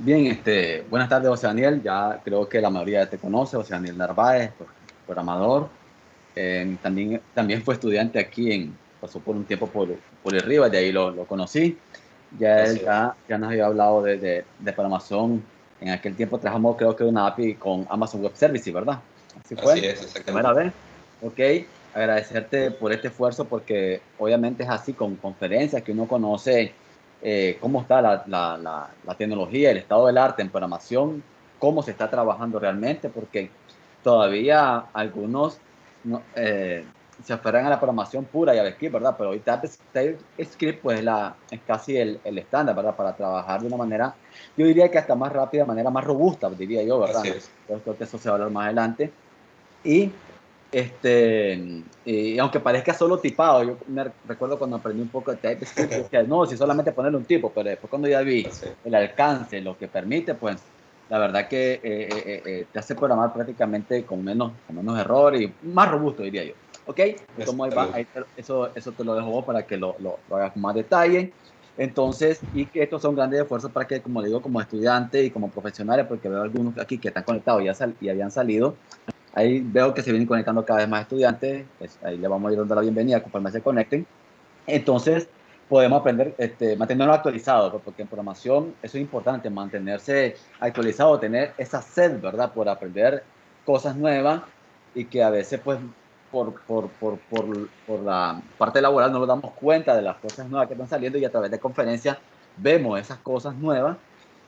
Bien, buenas tardes, José Daniel. Ya creo que la mayoría te conoce, José Daniel Narváez, programador. También fue estudiante aquí pasó por un tiempo por el Rivas, de ahí lo conocí. Ya Así él es, ya nos había hablado de programación. En aquel tiempo trabajamos, creo que una API con Amazon Web Services, ¿verdad? Así fue, primera exactamente. vez. Ok, agradecerte por este esfuerzo porque obviamente es así con conferencias que uno conoce cómo está la tecnología, el estado del arte en programación, cómo se está trabajando realmente, porque todavía algunos se aferran a la programación pura y al script, ¿verdad? Pero hoy TypeScript pues es casi el estándar, ¿verdad? Para trabajar de una manera, yo diría que hasta más rápida, manera más robusta, diría yo, Así ¿verdad? es. Entonces creo que eso se va a hablar más adelante. Y y aunque parezca solo tipado, yo me recuerdo cuando aprendí un poco de TypeScript, yo decía, no, si solamente ponerle un tipo, pero después cuando ya vi Así es. el alcance, lo que permite, pues la verdad que te hace programar prácticamente con menos error y más robusto, diría yo. ¿Ok? De cómo ahí va, Exactamente. eso te lo dejo vos para que lo hagas con más detalle. Entonces, y que estos son grandes esfuerzos para que, como digo, como estudiante y como profesionales, porque veo algunos aquí que están conectados y habían salido. Ahí veo que se vienen conectando cada vez más estudiantes, pues ahí le vamos a ir dando la bienvenida conforme se conecten. Entonces, podemos aprender, mantenernos actualizados, pues, porque en programación eso es importante, mantenerse actualizado, tener esa sed, ¿verdad? Por aprender cosas nuevas y que a veces, pues, por la parte laboral no nos damos cuenta de las cosas nuevas que están saliendo y a través de conferencias vemos esas cosas nuevas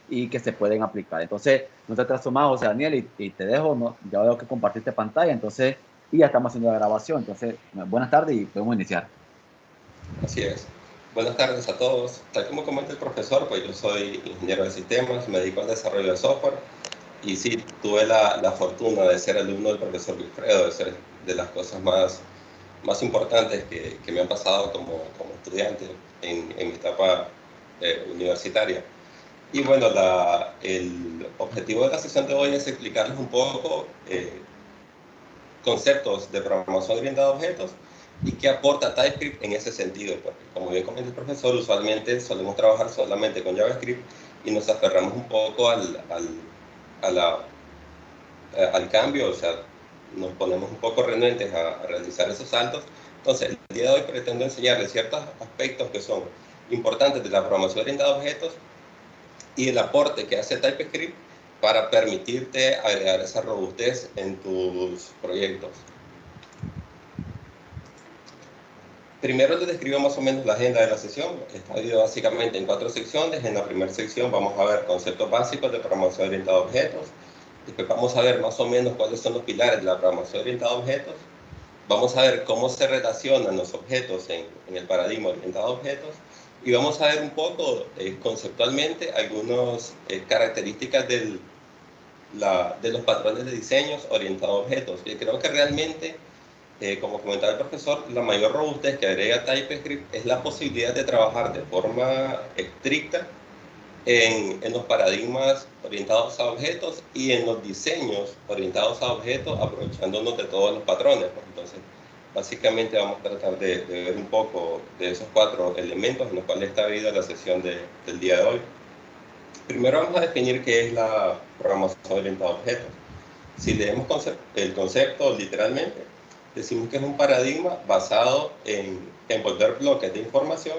y que se pueden aplicar. Entonces, no te atraso más, José Daniel, y te dejo, ¿no? Ya veo que compartiste pantalla, entonces, y ya estamos haciendo la grabación. Entonces, buenas tardes y podemos iniciar. Así es. Buenas tardes a todos. Tal como comenta el profesor, pues yo soy ingeniero de sistemas, me dedico al desarrollo de software y sí, tuve la fortuna de ser alumno del profesor Wilfredo, de ser de las cosas más importantes que me han pasado como estudiante en mi etapa universitaria. Y bueno, el objetivo de la sesión de hoy es explicarles un poco conceptos de programación orientada a objetos y qué aporta TypeScript en ese sentido, porque como bien comenta el profesor, usualmente solemos trabajar solamente con JavaScript y nos aferramos un poco a la, al cambio, o sea, nos ponemos un poco renuentes a realizar esos saltos. Entonces, el día de hoy pretendo enseñarles ciertos aspectos que son importantes de la programación orientada a objetos y el aporte que hace TypeScript para permitirte agregar esa robustez en tus proyectos. Primero les describo más o menos la agenda de la sesión. Está dividida básicamente en 4 secciones. En la primera sección vamos a ver conceptos básicos de programación orientada a objetos. Después vamos a ver más o menos cuáles son los pilares de la programación orientada a objetos. Vamos a ver cómo se relacionan los objetos en el paradigma orientado a objetos. Y vamos a ver un poco conceptualmente algunas características de los patrones de diseños orientados a objetos. Y creo que realmente como comentaba el profesor, la mayor robustez que agrega TypeScript es la posibilidad de trabajar de forma estricta en los paradigmas orientados a objetos y en los diseños orientados a objetos, aprovechándonos de todos los patrones. Pues. Entonces, básicamente vamos a tratar de ver un poco de esos 4 elementos en los cuales está dividida la sesión del día de hoy. Primero vamos a definir qué es la programación orientada a objetos. Si leemos el concepto literalmente, decimos que es un paradigma basado en envolver bloques de información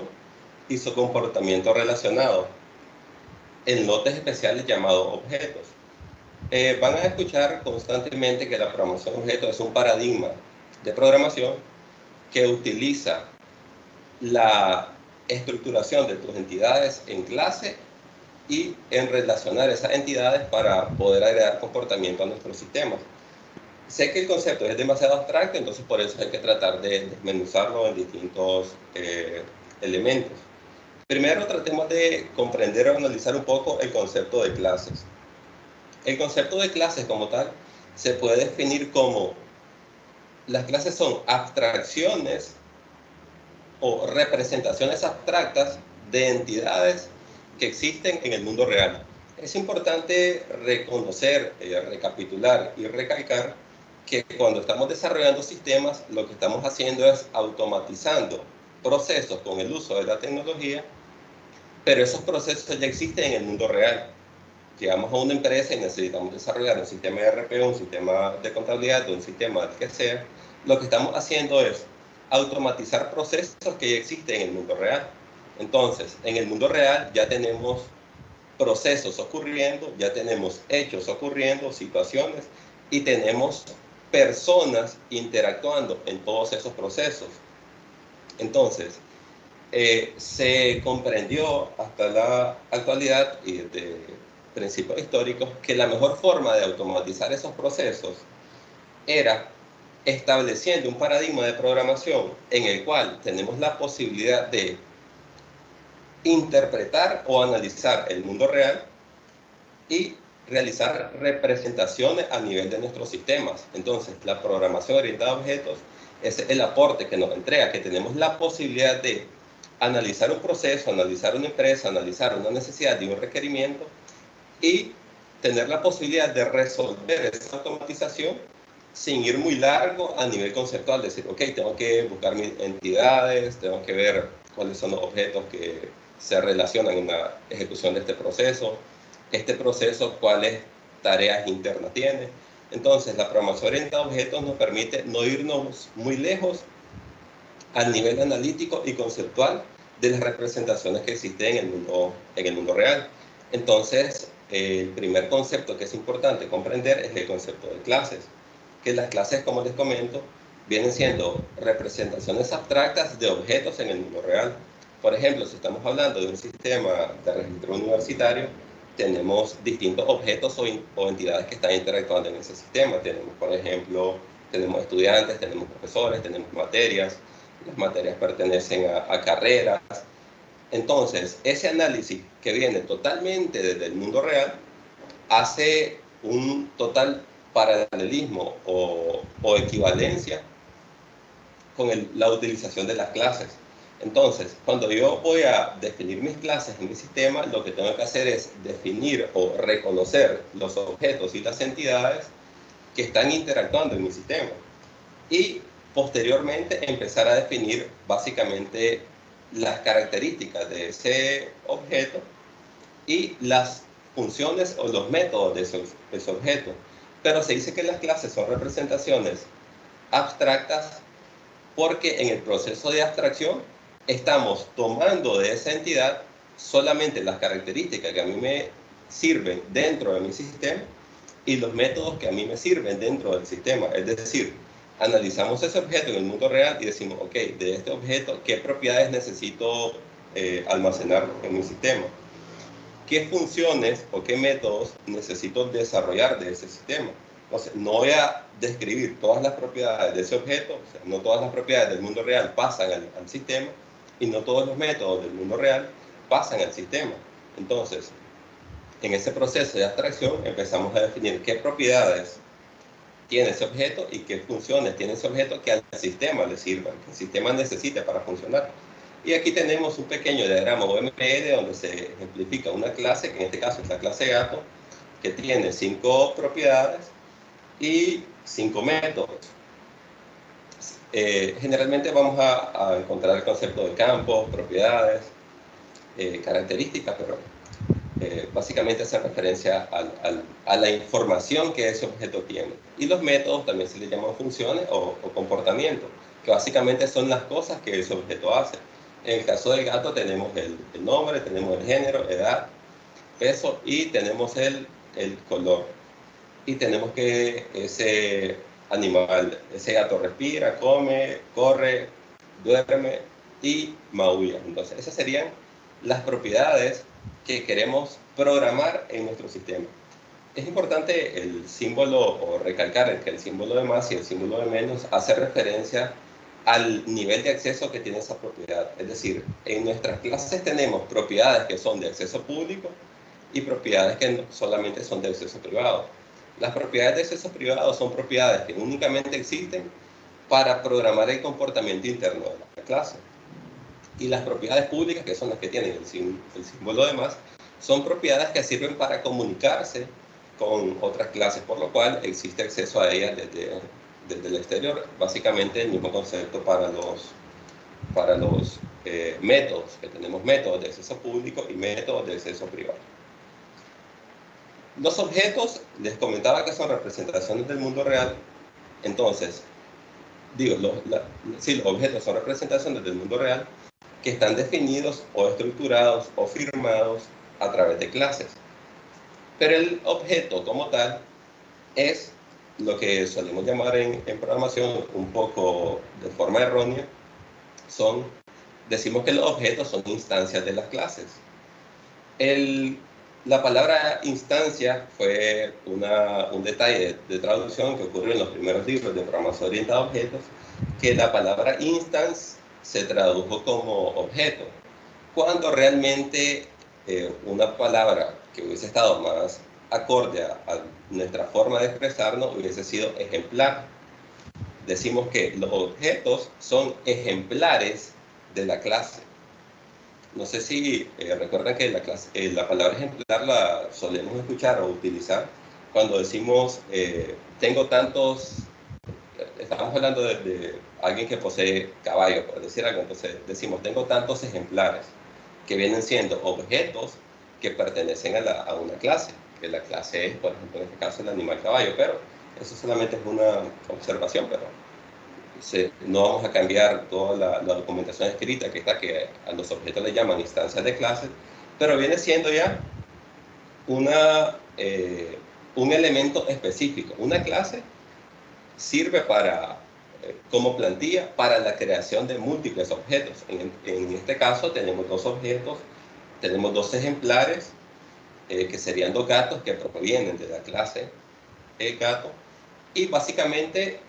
y su comportamiento relacionado en lotes especiales llamados objetos. Van a escuchar constantemente que la programación de objetos es un paradigma de programación que utiliza la estructuración de tus entidades en clase y en relacionar esas entidades para poder agregar comportamiento a nuestros sistemas. Sé que el concepto es demasiado abstracto, entonces por eso hay que tratar de desmenuzarlo en distintos elementos. Primero tratemos de comprender o analizar un poco el concepto de clases. El concepto de clases como tal se puede definir como las clases son abstracciones o representaciones abstractas de entidades que existen en el mundo real. Es importante reconocer, recapitular y recalcar que cuando estamos desarrollando sistemas, lo que estamos haciendo es automatizando procesos con el uso de la tecnología, pero esos procesos ya existen en el mundo real. llegamos a una empresa y necesitamos desarrollar un sistema de ERP, un sistema de contabilidad, un sistema que sea, lo que estamos haciendo es automatizar procesos que ya existen en el mundo real. Entonces, en el mundo real ya tenemos procesos ocurriendo, ya tenemos hechos ocurriendo, situaciones, y tenemos personas interactuando en todos esos procesos. Entonces, se comprendió hasta la actualidad y desde principios históricos que la mejor forma de automatizar esos procesos era estableciendo un paradigma de programación en el cual tenemos la posibilidad de interpretar o analizar el mundo real y realizar representaciones a nivel de nuestros sistemas. Entonces, la programación orientada a objetos es el aporte que nos entrega, que tenemos la posibilidad de analizar un proceso, analizar una empresa, analizar una necesidad y un requerimiento y tener la posibilidad de resolver esa automatización sin ir muy largo a nivel conceptual, decir, ok, tengo que buscar mis entidades, tengo que ver cuáles son los objetos que se relacionan en la ejecución de este proceso cuáles tareas internas tiene. Entonces, la programación orientada a objetos nos permite no irnos muy lejos al nivel analítico y conceptual de las representaciones que existen en el mundo real. Entonces, el primer concepto que es importante comprender es el concepto de clases, que las clases, como les comento, vienen siendo representaciones abstractas de objetos en el mundo real. Por ejemplo, si estamos hablando de un sistema de registro universitario, tenemos distintos objetos o entidades que están interactuando en ese sistema. Tenemos, por ejemplo, tenemos estudiantes, tenemos profesores, tenemos materias, las materias pertenecen a carreras. Entonces, ese análisis que viene totalmente desde el mundo real hace un total paralelismo o equivalencia con la utilización de las clases. Entonces, cuando yo voy a definir mis clases en mi sistema, lo que tengo que hacer es definir o reconocer los objetos y las entidades que están interactuando en mi sistema. Y posteriormente empezar a definir básicamente las características de ese objeto y las funciones o los métodos de ese objeto. Pero se dice que las clases son representaciones abstractas porque en el proceso de abstracción estamos tomando de esa entidad solamente las características que a mí me sirven dentro de mi sistema y los métodos que a mí me sirven dentro del sistema. Es decir, analizamos ese objeto en el mundo real y decimos, ok, de este objeto, ¿qué propiedades necesito almacenar en mi sistema? ¿Qué funciones o qué métodos necesito desarrollar de ese sistema? Entonces, no voy a describir todas las propiedades de ese objeto, o sea, no todas las propiedades del mundo real pasan al sistema y no todos los métodos del mundo real pasan al sistema. Entonces, en ese proceso de abstracción empezamos a definir qué propiedades tiene ese objeto y qué funciones tiene ese objeto que al sistema le sirvan, que el sistema necesite para funcionar. Y aquí tenemos un pequeño diagrama OML donde se ejemplifica una clase, que en este caso es la clase gato, que tiene 5 propiedades y 5 métodos. Generalmente vamos a encontrar el concepto de campos, propiedades, características, pero básicamente hace referencia a la información que ese objeto tiene. Y los métodos también se le llaman funciones o comportamientos, que básicamente son las cosas que ese objeto hace. En el caso del gato tenemos el nombre, tenemos el género, edad, peso y tenemos el color. Y tenemos que ese animal, ese gato respira, come, corre, duerme y maulla. Entonces, esas serían las propiedades que queremos programar en nuestro sistema. Es importante el símbolo o recalcar que el símbolo de más y el símbolo de menos hace referencia al nivel de acceso que tiene esa propiedad. Es decir, en nuestras clases tenemos propiedades que son de acceso público y propiedades que solamente son de acceso privado. Las propiedades de acceso privado son propiedades que únicamente existen para programar el comportamiento interno de la clase. Y las propiedades públicas, que son las que tienen el símbolo de más, son propiedades que sirven para comunicarse con otras clases, por lo cual existe acceso a ellas desde el exterior. Básicamente el mismo concepto para los métodos, que tenemos métodos de acceso público y métodos de acceso privado. Los objetos, les comentaba que son representaciones del mundo real. Entonces, digo, sí, los objetos son representaciones del mundo real que están definidos o estructurados o firmados a través de clases. Pero el objeto como tal es lo que solemos llamar en programación un poco de forma errónea, decimos que los objetos son instancias de las clases. La palabra instancia fue un detalle de traducción que ocurrió en los primeros libros de programación orientada a objetos, que la palabra instance se tradujo como objeto, cuando realmente una palabra que hubiese estado más acorde a nuestra forma de expresarnos hubiese sido ejemplar. Decimos que los objetos son ejemplares de la clase. No sé si recuerdan que la palabra ejemplar la solemos escuchar o utilizar cuando decimos tengo tantos, estamos hablando de alguien que posee caballo, por decir algo, entonces decimos tengo tantos ejemplares, que vienen siendo objetos que pertenecen a una clase, que la clase es, por ejemplo, en este caso el animal caballo, pero eso solamente es una observación, pero no vamos a cambiar toda la documentación escrita que está, que a los objetos le llaman instancias de clases, pero viene siendo ya un elemento específico. Una clase sirve como plantilla para la creación de múltiples objetos. En este caso tenemos dos objetos, tenemos dos ejemplares, que serían dos gatos que provienen de la clase gato, y básicamente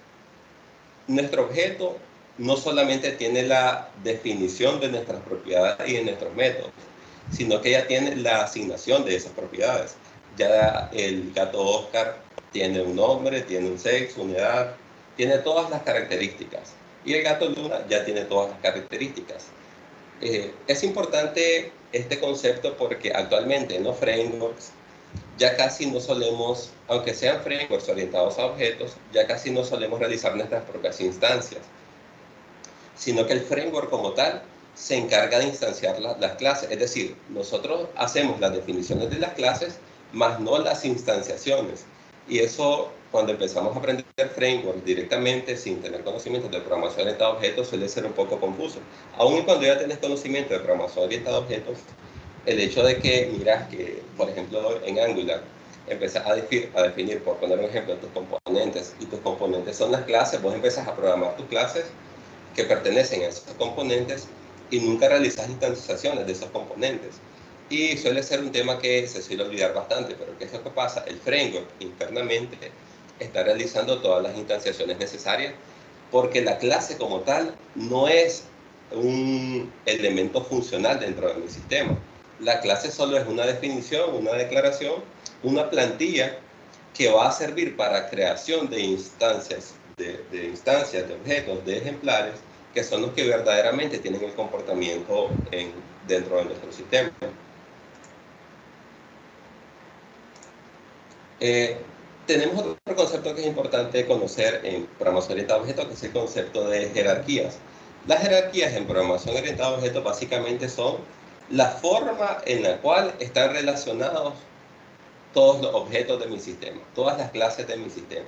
nuestro objeto no solamente tiene la definición de nuestras propiedades y de nuestros métodos, sino que ya tiene la asignación de esas propiedades. Ya el gato Oscar tiene un nombre, tiene un sexo, una edad, tiene todas las características. Y el gato Luna ya tiene todas las características. Es importante este concepto porque actualmente en los frameworks ya casi no solemos, aunque sean frameworks orientados a objetos, ya casi no solemos realizar nuestras propias instancias, sino que el framework como tal se encarga de instanciar las clases. Es decir, nosotros hacemos las definiciones de las clases, más no las instanciaciones. Y eso, cuando empezamos a aprender framework directamente, sin tener conocimiento de programación orientada a objetos, suele ser un poco confuso. Aún cuando ya tienes conocimiento de programación orientada a objetos, el hecho de que miras que, por ejemplo, en Angular, empezás a definir, por poner un ejemplo, tus componentes, y tus componentes son las clases, vos empezás a programar tus clases que pertenecen a esos componentes y nunca realizas instanciaciones de esos componentes. Y suele ser un tema que se suele olvidar bastante, pero ¿qué es lo que pasa? El framework internamente está realizando todas las instanciaciones necesarias porque la clase como tal no es un elemento funcional dentro de mi sistema. La clase solo es una definición, una declaración, una plantilla que va a servir para creación de instancias, de objetos, de ejemplares, que son los que verdaderamente tienen el comportamiento dentro de nuestro sistema. Tenemos otro concepto que es importante conocer en programación orientada a objetos, que es el concepto de jerarquías. Las jerarquías en programación orientada a objetos básicamente son la forma en la cual están relacionados todos los objetos de mi sistema, todas las clases de mi sistema.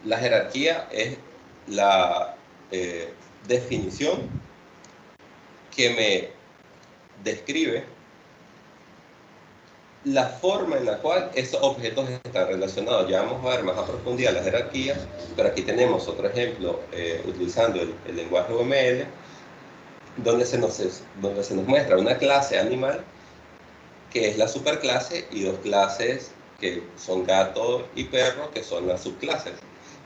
La jerarquía es la definición que me describe la forma en la cual esos objetos están relacionados. Ya vamos a ver más a profundidad las jerarquías, pero aquí tenemos otro ejemplo utilizando el lenguaje UML, donde se nos muestra una clase animal que es la superclase y dos clases que son gato y perro, que son las subclases.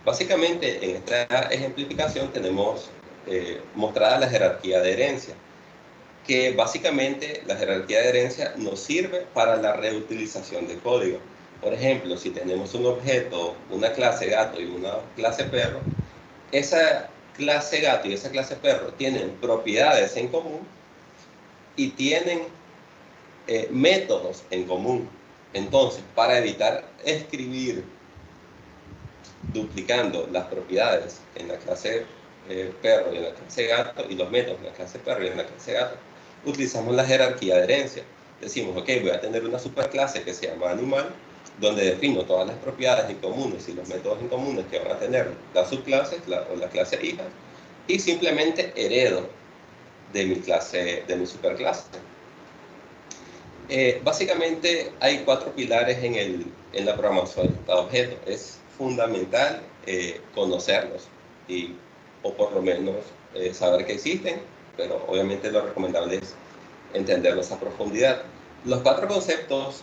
Básicamente en esta ejemplificación tenemos mostrada la jerarquía de herencia, que básicamente la jerarquía de herencia nos sirve para la reutilización de código. Por ejemplo, si tenemos un objeto, una clase gato y una clase perro, esa clase gato y esa clase perro tienen propiedades en común y tienen métodos en común. Entonces, para evitar escribir duplicando las propiedades en la clase perro y en la clase gato y los métodos en la clase perro y en la clase gato, utilizamos la jerarquía de herencia. decimos, ok, voy a tener una superclase que se llama animal, donde defino todas las propiedades en comunes y los métodos en comunes que van a tener las subclases o la clase hija, y simplemente heredo de mi clase, de mi superclase. Básicamente hay 4 pilares en la programación orientada a objetos. Es fundamental conocerlos, o por lo menos saber que existen, pero obviamente lo recomendable es entenderlos a profundidad. Los 4 conceptos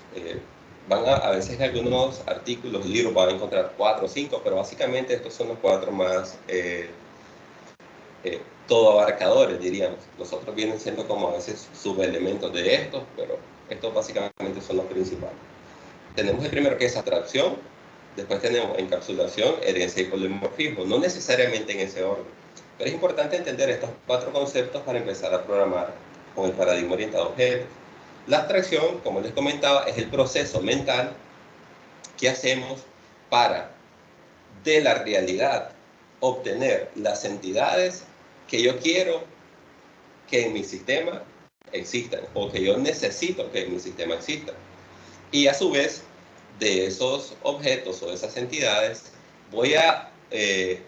a veces en algunos artículos, libros van a encontrar 4 o 5, pero básicamente estos son los 4 más todo abarcadores, diríamos. Los otros vienen siendo como a veces subelementos de estos, pero estos básicamente son los principales. Tenemos el primero, que es abstracción, después tenemos encapsulación, herencia y polimorfismo, no necesariamente en ese orden, pero es importante entender estos 4 conceptos para empezar a programar con el paradigma orientado a objetos. La abstracción, como les comentaba, es el proceso mental que hacemos para, de la realidad, obtener las entidades que yo quiero que en mi sistema existan, o que yo necesito que en mi sistema existan. Y a su vez, de esos objetos o de esas entidades, voy a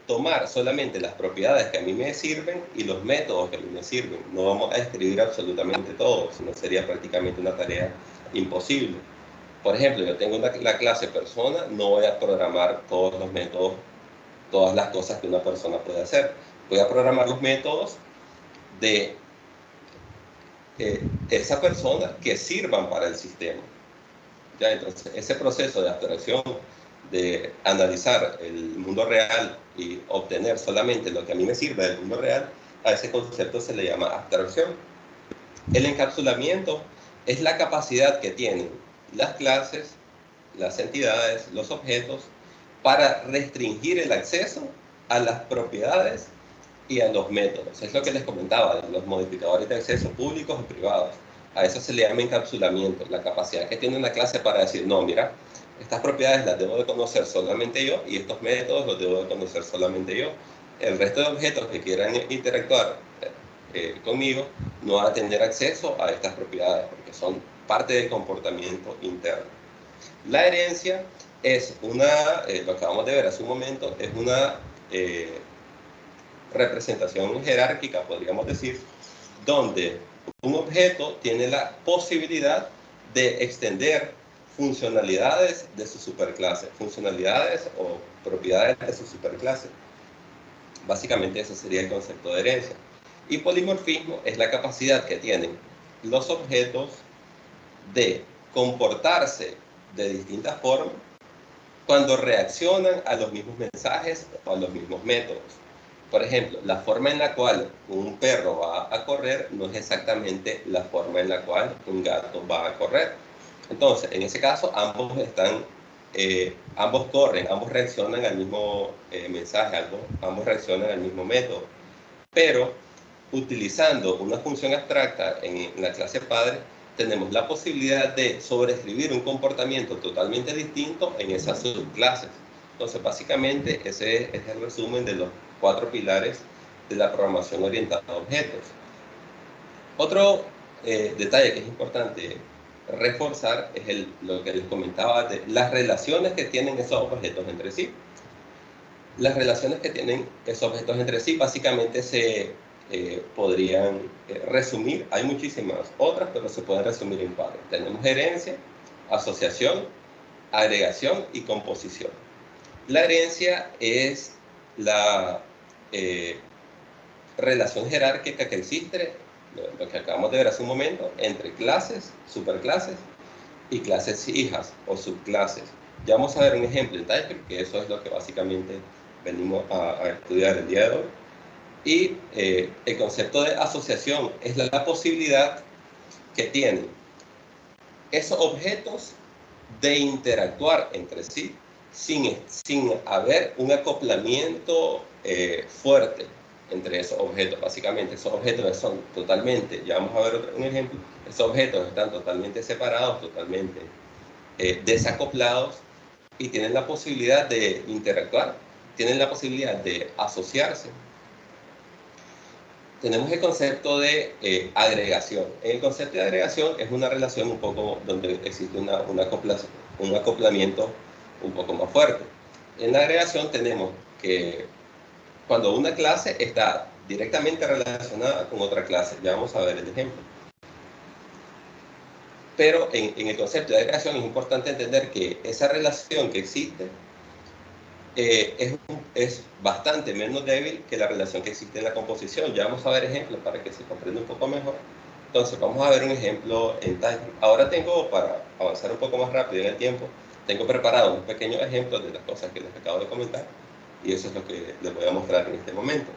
tomar solamente las propiedades que a mí me sirven y los métodos que a mí me sirven. No vamos a escribir absolutamente todo, sino sería prácticamente una tarea imposible. Por ejemplo, yo tengo la clase persona, no voy a programar todos los métodos, todas las cosas que una persona puede hacer. Voy a programar los métodos de esa persona que sirvan para el sistema. ¿Ya? Entonces, ese proceso de abstracción, de analizar el mundo real y obtener solamente lo que a mí me sirve del mundo real, a ese concepto se le llama abstracción. El encapsulamiento es la capacidad que tienen las clases, las entidades, los objetos, para restringir el acceso a las propiedades y a los métodos. Es lo que les comentaba, los modificadores de acceso públicos y privados. A eso se le llama encapsulamiento, la capacidad que tiene una clase para decir, no, mira, estas propiedades las debo de conocer solamente yo y estos métodos los debo de conocer solamente yo. El resto de objetos que quieran interactuar conmigo no van a tener acceso a estas propiedades porque son parte del comportamiento interno. La herencia es lo acabamos de ver hace un momento, es una representación jerárquica, podríamos decir, donde un objeto tiene la posibilidad de extender funcionalidades de su superclase, funcionalidades o propiedades de su superclase. Básicamente ese sería el concepto de herencia. Y polimorfismo es la capacidad que tienen los objetos de comportarse de distintas formas cuando reaccionan a los mismos mensajes o a los mismos métodos. Por ejemplo, la forma en la cual un perro va a correr no es exactamente la forma en la cual un gato va a correr. Entonces, en ese caso, ambos corren, ambos reaccionan al mismo mensaje, ambos reaccionan al mismo método. Pero, utilizando una función abstracta en la clase padre, tenemos la posibilidad de sobreescribir un comportamiento totalmente distinto en esas subclases. Entonces, básicamente, ese es el resumen de los 4 pilares de la programación orientada a objetos. Otro detalle que es importante reforzar es lo que les comentaba de las relaciones que tienen esos objetos entre sí. Las relaciones que tienen esos objetos entre sí básicamente se podrían resumir, hay muchísimas otras, pero se pueden resumir en 4. Tenemos herencia, asociación, agregación y composición. La herencia es la relación jerárquica que existe, lo que acabamos de ver hace un momento, entre clases, superclases y clases hijas o subclases. Ya vamos a ver un ejemplo en TypeScript, que eso es lo que básicamente venimos a estudiar el día de hoy. Y el concepto de asociación es la posibilidad que tienen esos objetos de interactuar entre sí sin haber un acoplamiento fuerte entre esos objetos. Básicamente, esos objetos son totalmente, ya vamos a ver un ejemplo, esos objetos están totalmente separados, totalmente desacoplados y tienen la posibilidad de interactuar, tienen la posibilidad de asociarse. tenemos el concepto de agregación. El concepto de agregación es una relación un poco donde existe un acoplamiento un poco más fuerte. En la agregación tenemos que cuando una clase está directamente relacionada con otra clase, ya vamos a ver el ejemplo. Pero en el concepto de agregación es importante entender que esa relación que existe es bastante menos débil que la relación que existe en la composición. Ya vamos a ver ejemplos para que se comprenda un poco mejor. Entonces, vamos a ver un ejemplo en TypeScript. Ahora tengo, para avanzar un poco más rápido en el tiempo, tengo preparado unos pequeños ejemplos de las cosas que les acabo de comentar, y eso es lo que les voy a mostrar en este momento.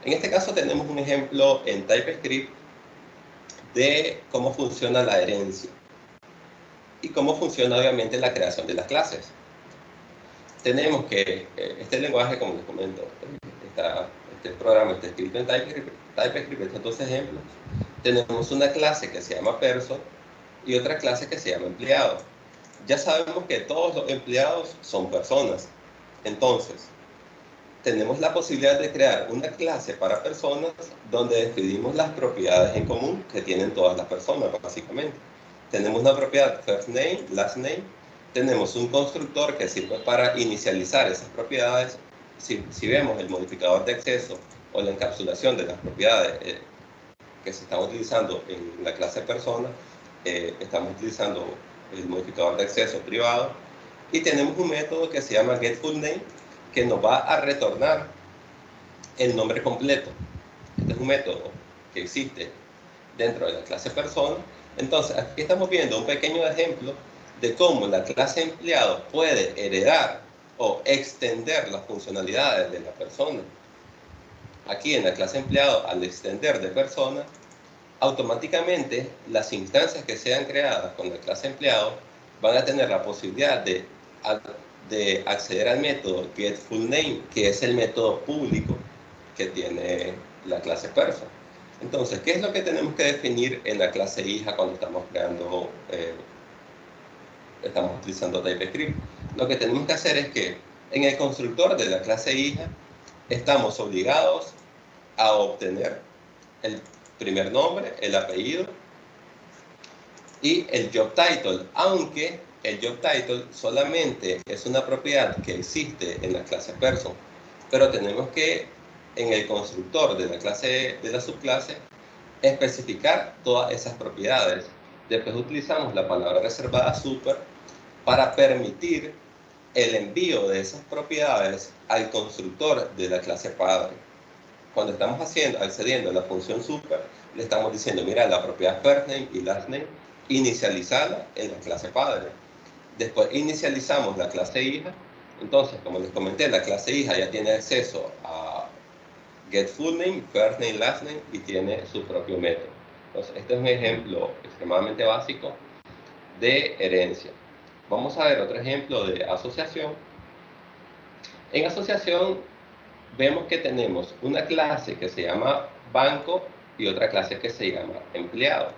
En este caso tenemos un ejemplo en TypeScript de cómo funciona la herencia y cómo funciona obviamente la creación de las clases. Tenemos que este lenguaje, como les comento, este programa está escrito en TypeScript, estos dos ejemplos. Tenemos una clase que se llama person y otra clase que se llama empleado. Ya sabemos que todos los empleados son personas. Entonces, tenemos la posibilidad de crear una clase para personas donde definimos las propiedades en común que tienen todas las personas, básicamente. Tenemos una propiedad first name, last name. Tenemos un constructor que sirve para inicializar esas propiedades. Si vemos el modificador de acceso o la encapsulación de las propiedades que se están utilizando en la clase persona, estamos utilizando el modificador de acceso privado. Y tenemos un método que se llama getFullName, que nos va a retornar el nombre completo. Este es un método que existe dentro de la clase persona. Entonces, aquí estamos viendo un pequeño ejemplo de cómo la clase empleado puede heredar o extender las funcionalidades de la persona. Aquí en la clase empleado, al extender de persona, automáticamente las instancias que sean creadas con la clase empleado van a tener la posibilidad de acceder al método getFullName, que es el método público que tiene la clase person. Entonces, ¿qué es lo que tenemos que definir en la clase hija cuando estamos creando, estamos utilizando TypeScript? Lo que tenemos que hacer es que en el constructor de la clase hija estamos obligados a obtener el primer nombre, el apellido y el job title, aunque el job title solamente es una propiedad que existe en la clase person, pero tenemos que en el constructor de la clase, de la subclase, especificar todas esas propiedades. Después utilizamos la palabra reservada super para permitir el envío de esas propiedades al constructor de la clase padre. Cuando estamos accediendo a la función super, le estamos diciendo, mira, la propiedad first name y last name, inicializarla en la clase padre. Después inicializamos la clase hija. Entonces, como les comenté, la clase hija ya tiene acceso a getFullName, first name, last name, y tiene su propio método. Entonces, este es un ejemplo extremadamente básico de herencia. Vamos a ver otro ejemplo de asociación. En asociación vemos que tenemos una clase que se llama banco y otra clase que se llama empleado.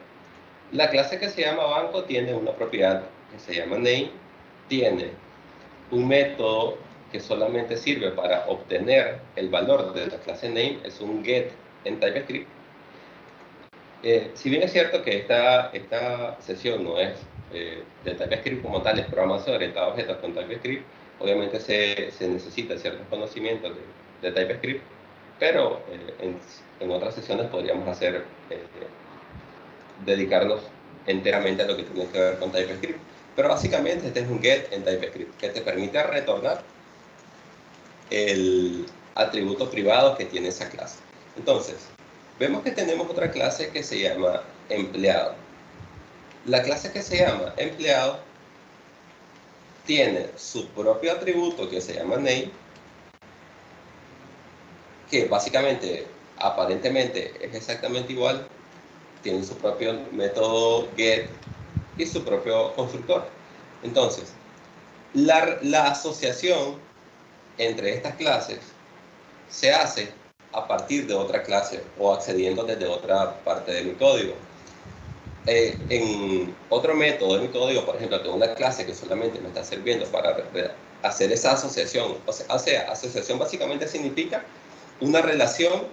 La clase que se llama banco tiene una propiedad que se llama name, tiene un método que solamente sirve para obtener el valor de la clase name, es un get en TypeScript. Si bien es cierto que esta sesión no es de TypeScript como tal, es programación orientada a objetos con TypeScript, obviamente se necesita ciertos conocimientos de TypeScript, pero en otras sesiones podríamos dedicarnos enteramente a lo que tiene que ver con TypeScript. Pero básicamente este es un get en TypeScript que te permite retornar el atributo privado que tiene esa clase. Entonces, vemos que tenemos otra clase que se llama empleado. La clase que se llama empleado tiene su propio atributo que se llama name, que básicamente, aparentemente, es exactamente igual. Tiene su propio método get y su propio constructor. Entonces, la asociación entre estas clases se hace a partir de otra clase o accediendo desde otra parte de mi código. En otro método de mi código, por ejemplo, tengo una clase que solamente me está sirviendo para hacer esa asociación. O sea, asociación básicamente significa una relación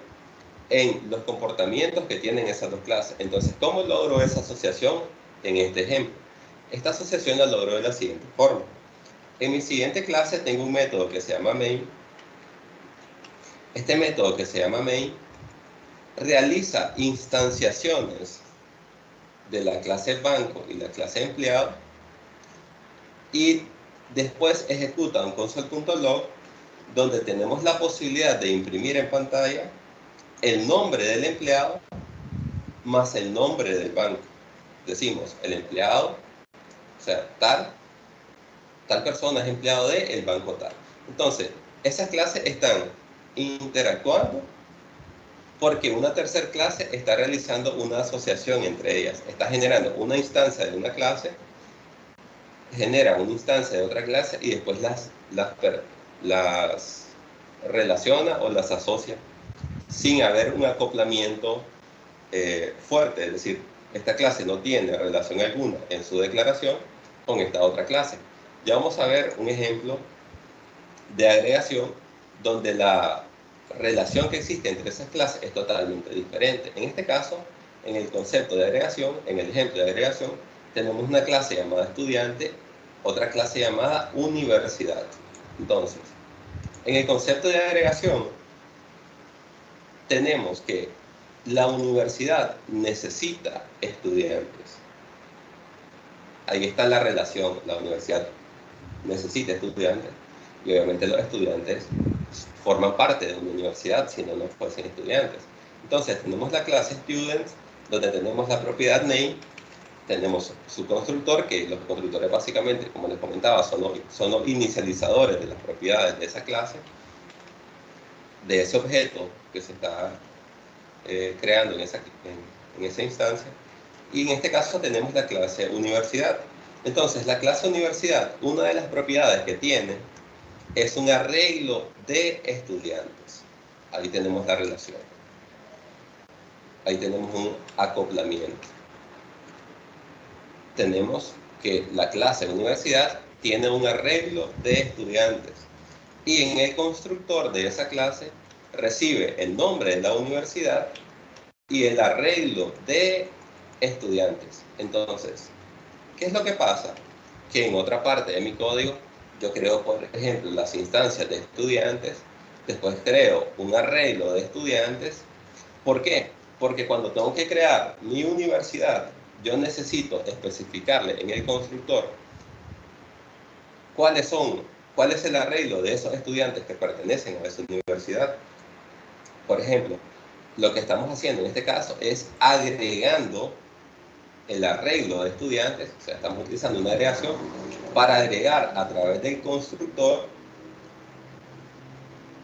en los comportamientos que tienen esas dos clases. Entonces, ¿cómo logro esa asociación en este ejemplo? Esta asociación la logro de la siguiente forma. En mi siguiente clase tengo un método que se llama main. Este método que se llama main realiza instanciaciones de la clase banco y la clase empleado y después ejecuta un console.log donde tenemos la posibilidad de imprimir en pantalla el nombre del empleado más el nombre del banco. Decimos el empleado, o sea, tal persona es empleado del banco tal. Entonces, esas clases están interactuando porque una tercera clase está realizando una asociación entre ellas. Está generando una instancia de una clase, genera una instancia de otra clase y después las relaciona o las asocia sin haber un acoplamiento fuerte. Es decir, esta clase no tiene relación alguna en su declaración con esta otra clase. Ya vamos a ver un ejemplo de agregación donde la relación que existe entre esas clases es totalmente diferente. En este caso, en el concepto de agregación, en el ejemplo de agregación, tenemos una clase llamada estudiante, otra clase llamada universidad. Entonces, en el concepto de agregación, tenemos que la universidad necesita estudiantes. Ahí está la relación, la universidad necesita estudiantes y obviamente los estudiantes forman parte de una universidad, si no, no fuesen estudiantes. Entonces tenemos la clase students, donde tenemos la propiedad name, tenemos su constructor, que los constructores básicamente, como les comentaba, son los inicializadores de las propiedades de esa clase, de ese objeto que se está creando en esa instancia. Y en este caso tenemos la clase universidad. Entonces, la clase universidad, una de las propiedades que tiene es un arreglo de estudiantes. Ahí tenemos la relación. Ahí tenemos un acoplamiento. Tenemos que la clase universidad tiene un arreglo de estudiantes. Y en el constructor de esa clase recibe el nombre de la universidad y el arreglo de estudiantes. Entonces, ¿qué es lo que pasa? Que en otra parte de mi código yo creo, por ejemplo, las instancias de estudiantes, después creo un arreglo de estudiantes. ¿Por qué? Porque cuando tengo que crear mi universidad, yo necesito especificarle en el constructor cuál es el arreglo de esos estudiantes que pertenecen a esa universidad. Por ejemplo, lo que estamos haciendo en este caso es agregando el arreglo de estudiantes, o sea, estamos utilizando una agregación para agregar a través del constructor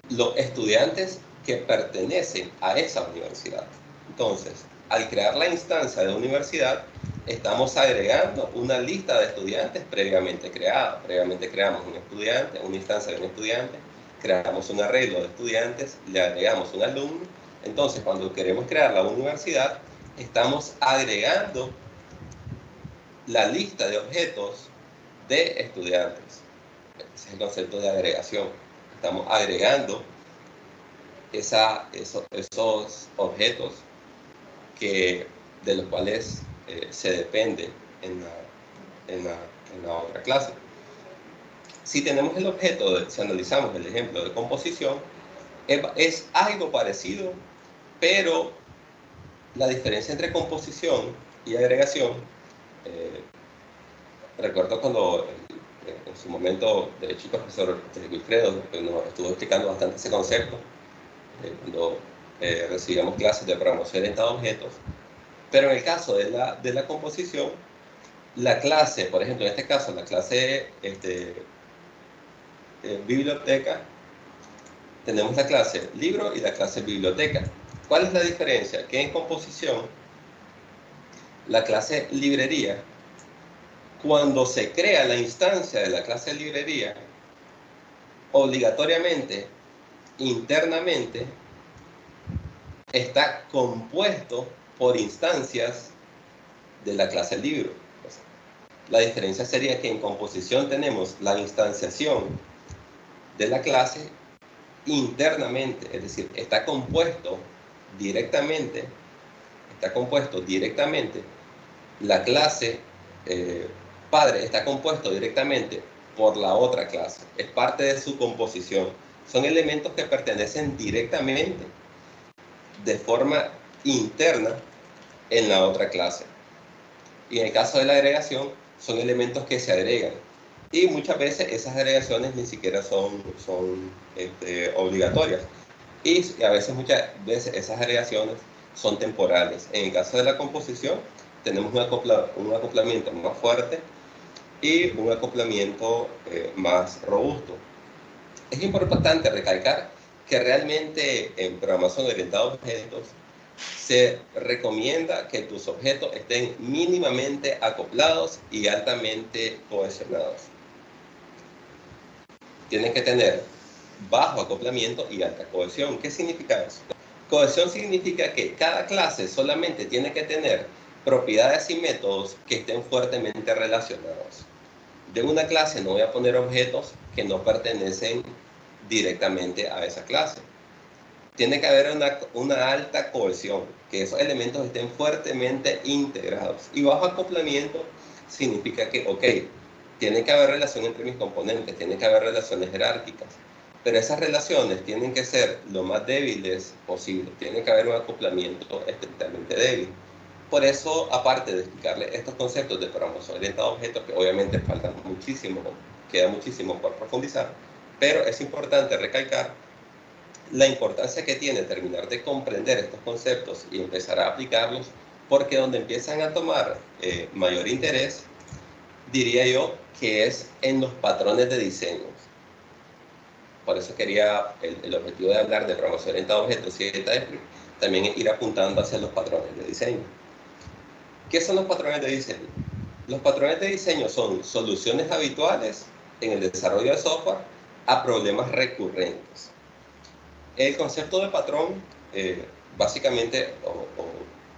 los estudiantes que pertenecen a esa universidad. Entonces, al crear la instancia de universidad, estamos agregando una lista de estudiantes previamente creada. Previamente creamos un estudiante, una instancia de un estudiante, creamos un arreglo de estudiantes, le agregamos un alumno. Entonces, cuando queremos crear la universidad, estamos agregando la lista de objetos de estudiantes. Ese es el concepto de agregación. Estamos agregando esos objetos de los cuales se depende en la otra clase. Si tenemos el objeto, si analizamos el ejemplo de composición, es algo parecido, pero la diferencia entre composición y agregación, recuerdo cuando en su momento, de hecho, el profesor Wilfredo nos estuvo explicando bastante ese concepto, cuando recibíamos clases de programación orientada a objetos. Pero en el caso de la composición, la clase, por ejemplo, en este caso, la clase biblioteca, tenemos la clase libro y la clase biblioteca. ¿Cuál es la diferencia? Que en composición, la clase librería, cuando se crea la instancia de la clase librería, obligatoriamente, internamente, está compuesto por instancias de la clase libro. La diferencia sería que en composición tenemos la instanciación de la clase internamente, es decir, está compuesto directamente, la clase padre está compuesto directamente por la otra clase, es parte de su composición. Son elementos que pertenecen directamente, de forma interna, en la otra clase. Y en el caso de la agregación, son elementos que se agregan. Y muchas veces esas agregaciones ni siquiera son obligatorias. Y a veces, muchas veces esas agregaciones son temporales. En el caso de la composición, tenemos un acoplamiento más fuerte y un acoplamiento más robusto. Es importante recalcar que realmente en programación orientada a objetos se recomienda que tus objetos estén mínimamente acoplados y altamente cohesionados. Tienen que tener bajo acoplamiento y alta cohesión. ¿Qué significa eso? Cohesión significa que cada clase solamente tiene que tener propiedades y métodos que estén fuertemente relacionados. De una clase no voy a poner objetos que no pertenecen directamente a esa clase. Tiene que haber una alta cohesión, que esos elementos estén fuertemente integrados. Y bajo acoplamiento significa que, ok, tiene que haber relación entre mis componentes, tiene que haber relaciones jerárquicas, pero esas relaciones tienen que ser lo más débiles posible, tiene que haber un acoplamiento estrictamente débil. Por eso, aparte de explicarle estos conceptos de programación orientada a objetos, que obviamente faltan muchísimo, queda muchísimo por profundizar, pero es importante recalcar la importancia que tiene terminar de comprender estos conceptos y empezar a aplicarlos, porque donde empiezan a tomar mayor interés, diría yo, que es en los patrones de diseño. Por eso quería, el objetivo de hablar de programación orientada a objetos y también es ir apuntando hacia los patrones de diseño. ¿Qué son los patrones de diseño? Los patrones de diseño son soluciones habituales en el desarrollo de software a problemas recurrentes. El concepto de patrón básicamente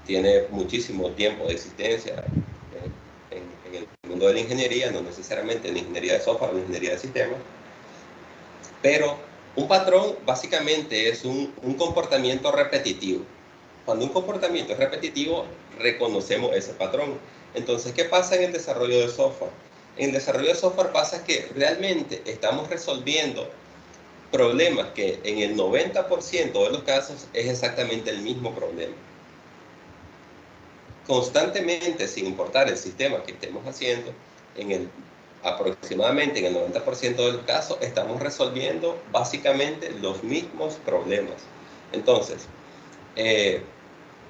tiene muchísimo tiempo de existencia en el mundo de la ingeniería, no necesariamente en la ingeniería de software o en la ingeniería de sistemas, pero un patrón básicamente es un comportamiento repetitivo. Cuando un comportamiento es repetitivo, reconocemos ese patrón. Entonces, ¿qué pasa en el desarrollo de software? En el desarrollo de software pasa que realmente estamos resolviendo problemas que en el 90% de los casos es exactamente el mismo problema. Constantemente, sin importar el sistema que estemos haciendo, aproximadamente en el 90% de los casos estamos resolviendo básicamente los mismos problemas. Entonces,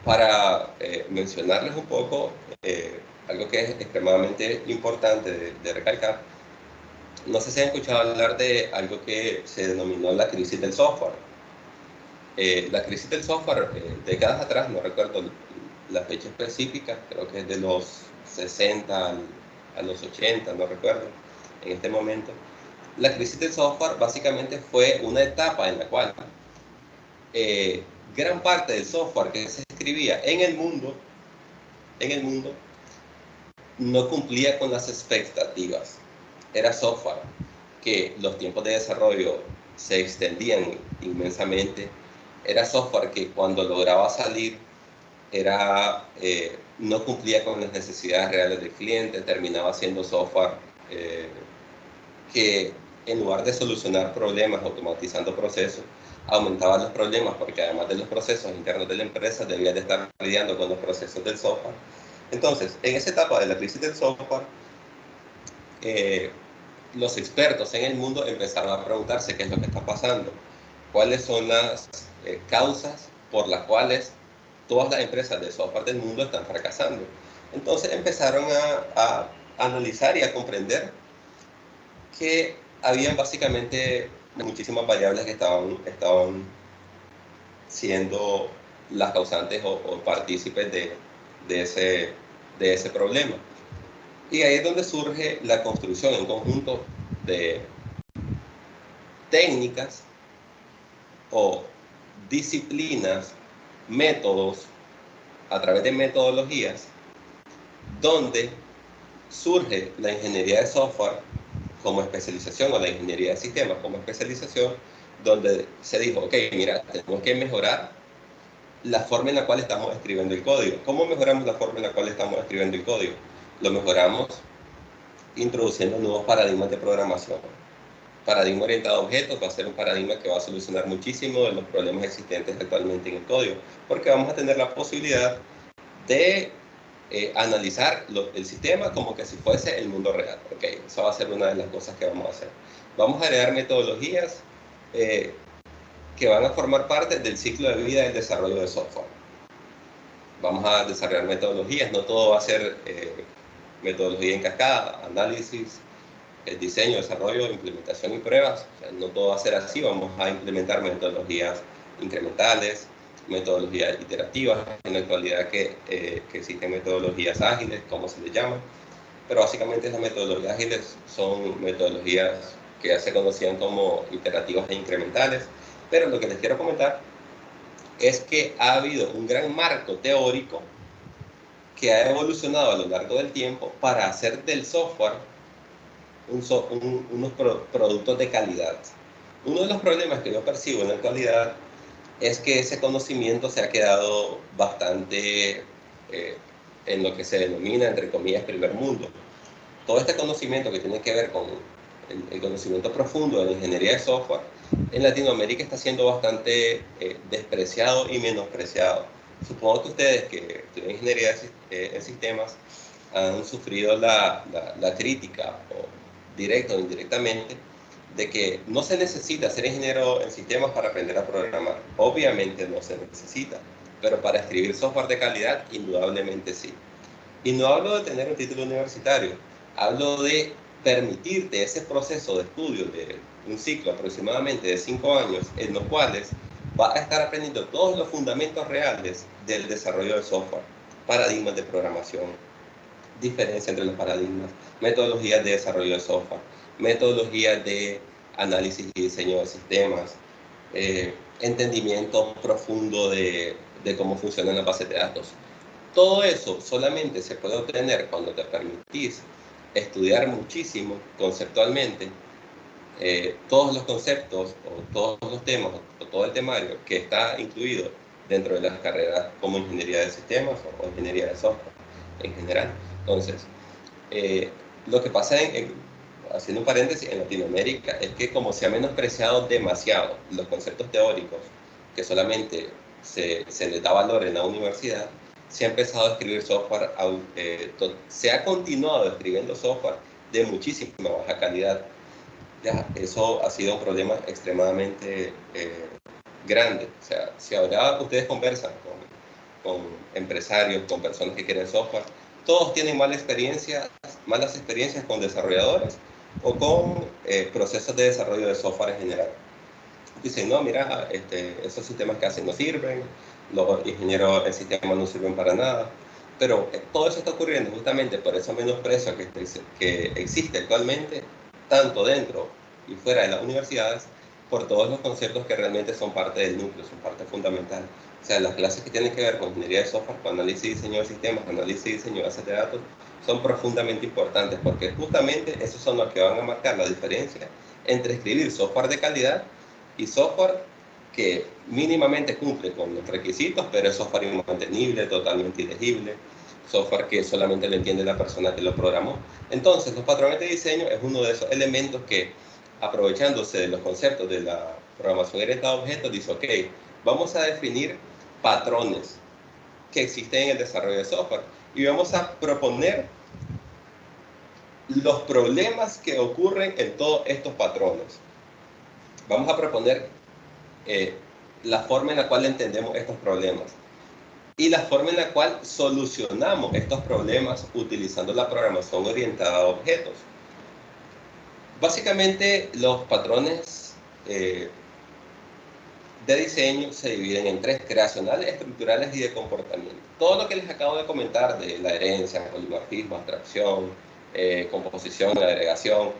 para mencionarles un poco algo que es extremadamente importante de recalcar, no sé si han escuchado hablar de algo que se denominó la crisis del software. La crisis del software, décadas atrás, no recuerdo la fecha específica, creo que es de los 60 a los 80, no recuerdo en este momento. La crisis del software básicamente fue una etapa en la cual gran parte del software que se escribía en el mundo no cumplía con las expectativas. Era software que los tiempos de desarrollo se extendían inmensamente. Era software que cuando lograba salir no cumplía con las necesidades reales del cliente, terminaba siendo software que en lugar de solucionar problemas automatizando procesos, aumentaba los problemas, porque además de los procesos internos de la empresa debía de estar lidiando con los procesos del software. Entonces, en esa etapa de la crisis del software, los expertos en el mundo empezaron a preguntarse qué es lo que está pasando, cuáles son las causas por las cuales todas las empresas de software del mundo están fracasando. Entonces empezaron a analizar y a comprender que habían básicamente muchísimas variables que estaban siendo las causantes o partícipes de ese problema. Y ahí es donde surge la construcción en conjunto de técnicas o disciplinas, métodos, a través de metodologías, donde surge la ingeniería de software como especialización o la ingeniería de sistemas como especialización, donde se dijo, ok, mira, tenemos que mejorar la forma en la cual estamos escribiendo el código. ¿Cómo mejoramos la forma en la cual estamos escribiendo el código? Lo mejoramos introduciendo nuevos paradigmas de programación. Paradigma orientado a objetos va a ser un paradigma que va a solucionar muchísimo de los problemas existentes actualmente en el código, porque vamos a tener la posibilidad de analizar el sistema como que si fuese el mundo real. Okay, eso va a ser una de las cosas que vamos a hacer. Vamos a agregar metodologías que van a formar parte del ciclo de vida del desarrollo de software. Vamos a desarrollar metodologías, no todo va a ser metodología en cascada, análisis, diseño, desarrollo, implementación y pruebas. O sea, no todo va a ser así, vamos a implementar metodologías incrementales, metodologías iterativas, en la actualidad que existen metodologías ágiles, como se les llama, pero básicamente las metodologías ágiles son metodologías que ya se conocían como iterativas e incrementales, pero lo que les quiero comentar es que ha habido un gran marco teórico que ha evolucionado a lo largo del tiempo para hacer del software unos productos de calidad. Uno de los problemas que yo percibo en la actualidad es que ese conocimiento se ha quedado bastante en lo que se denomina, entre comillas, primer mundo. Todo este conocimiento que tiene que ver con el conocimiento profundo de la ingeniería de software, en Latinoamérica está siendo bastante despreciado y menospreciado. Supongo que ustedes que estudian ingeniería en sistemas han sufrido la crítica, o directa o indirectamente, de que no se necesita ser ingeniero en sistemas para aprender a programar. Obviamente no se necesita, pero para escribir software de calidad, indudablemente sí. Y no hablo de tener un título universitario, hablo de permitirte ese proceso de estudio de un ciclo aproximadamente de 5 años, en los cuales vas a estar aprendiendo todos los fundamentos reales del desarrollo de software, paradigmas de programación, diferencia entre los paradigmas, metodologías de desarrollo de software, metodologías de análisis y diseño de sistemas, entendimiento profundo de cómo funcionan las bases de datos. Todo eso solamente se puede obtener cuando te permitís estudiar muchísimo conceptualmente todos los conceptos o todos los temas o todo el temario que está incluido dentro de las carreras como ingeniería de sistemas o ingeniería de software en general. Entonces, lo que pasa, haciendo un paréntesis, en Latinoamérica es que como se ha menospreciado demasiado los conceptos teóricos que solamente se les da valor en la universidad, se ha empezado a escribir software, se ha continuado escribiendo software de muchísima baja calidad. Ya, eso ha sido un problema extremadamente grande. O sea, si ahora ustedes conversan con empresarios, con personas que quieren software, todos tienen malas experiencias con desarrolladores o con procesos de desarrollo de software en general. Dicen, no, mira, esos sistemas que hacen no sirven, los ingenieros en sistemas no sirven para nada. Pero todo eso está ocurriendo justamente por ese menosprecio que existe actualmente, tanto dentro y fuera de las universidades, por todos los conceptos que realmente son parte del núcleo, son parte fundamental. O sea, las clases que tienen que ver con ingeniería de software, con análisis y diseño de sistemas, análisis y diseño de bases de datos, son profundamente importantes porque justamente esos son los que van a marcar la diferencia entre escribir software de calidad y software que mínimamente cumple con los requisitos, pero es software inmantenible, totalmente ilegible, software que solamente lo entiende la persona que lo programó. Entonces, los patrones de diseño es uno de esos elementos que, aprovechándose de los conceptos de la programación orientada a objetos, dice, ok, vamos a definir patrones que existen en el desarrollo de software y vamos a proponer los problemas que ocurren en todos estos patrones. Vamos a proponer la forma en la cual entendemos estos problemas y la forma en la cual solucionamos estos problemas utilizando la programación orientada a objetos. Básicamente, los patrones de diseño se dividen en tres: creacionales, estructurales y de comportamiento. Todo lo que les acabo de comentar de la herencia, polimorfismo, abstracción, composición, agregación,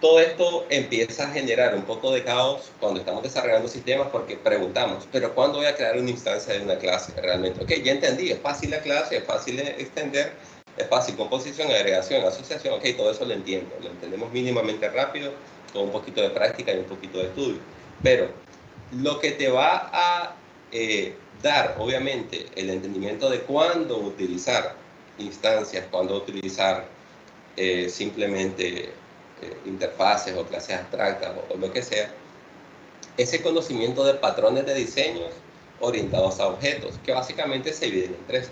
todo esto empieza a generar un poco de caos cuando estamos desarrollando sistemas porque preguntamos, pero ¿cuándo voy a crear una instancia de una clase realmente? Ok, ya entendí, es fácil la clase, es fácil extender, es fácil composición, agregación, asociación, ok, todo eso lo entiendo, lo entendemos mínimamente rápido, con un poquito de práctica y un poquito de estudio. Pero lo que te va a dar, obviamente, el entendimiento de cuándo utilizar instancias, cuándo utilizar simplemente interfaces o clases abstractas o lo que sea, ese conocimiento de patrones de diseños orientados a objetos, que básicamente se dividen en tres: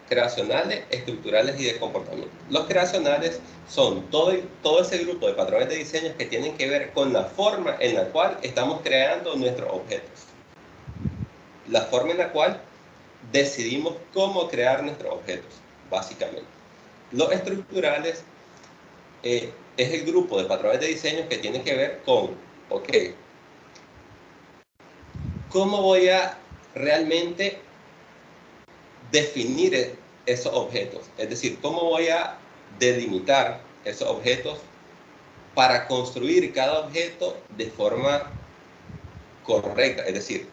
creacionales, estructurales y de comportamiento. Los creacionales son todo ese grupo de patrones de diseños que tienen que ver con la forma en la cual estamos creando nuestros objetos. La forma en la cual decidimos cómo crear nuestros objetos, básicamente. Los estructurales es el grupo de patrones de diseño que tiene que ver con, ok, ¿cómo voy a realmente definir esos objetos? Es decir, ¿cómo voy a delimitar esos objetos para construir cada objeto de forma correcta? Es decir,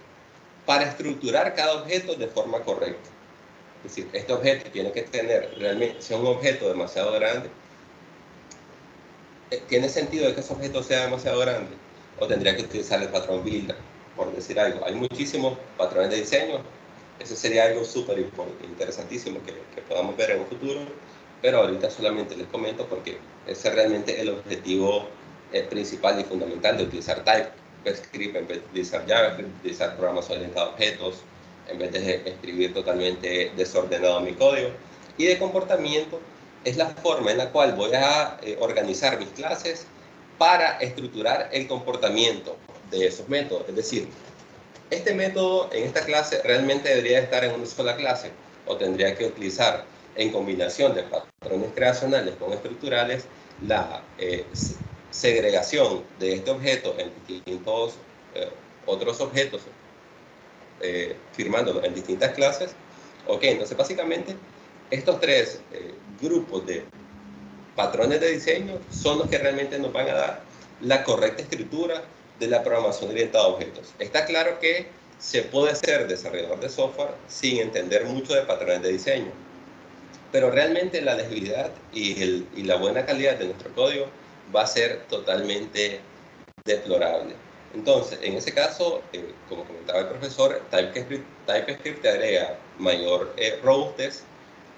para estructurar cada objeto de forma correcta. Es decir, este objeto tiene que tener realmente, si es un objeto demasiado grande, ¿tiene sentido de que ese objeto sea demasiado grande? ¿O tendría que utilizar el patrón builder, por decir algo? Hay muchísimos patrones de diseño. Eso sería algo súper interesantísimo que podamos ver en un futuro, pero ahorita solamente les comento porque ese es realmente el objetivo principal y fundamental de utilizar TypeScript en vez de utilizar JavaScript, utilizar programas orientados a objetos, en vez de escribir totalmente desordenado mi código. Y de comportamiento es la forma en la cual voy a organizar mis clases para estructurar el comportamiento de esos métodos. Es decir, este método en esta clase realmente debería estar en una sola clase, o tendría que utilizar en combinación de patrones creacionales con estructurales la segregación de este objeto en distintos otros objetos, firmándolo en distintas clases. Ok, entonces básicamente estos tres grupos de patrones de diseño son los que realmente nos van a dar la correcta escritura de la programación orientada a objetos. Está claro que se puede ser desarrollador de software sin entender mucho de patrones de diseño, pero realmente la legibilidad y la buena calidad de nuestro código va a ser totalmente deplorable. Entonces, en ese caso, como comentaba el profesor, TypeScript te agrega mayor robustez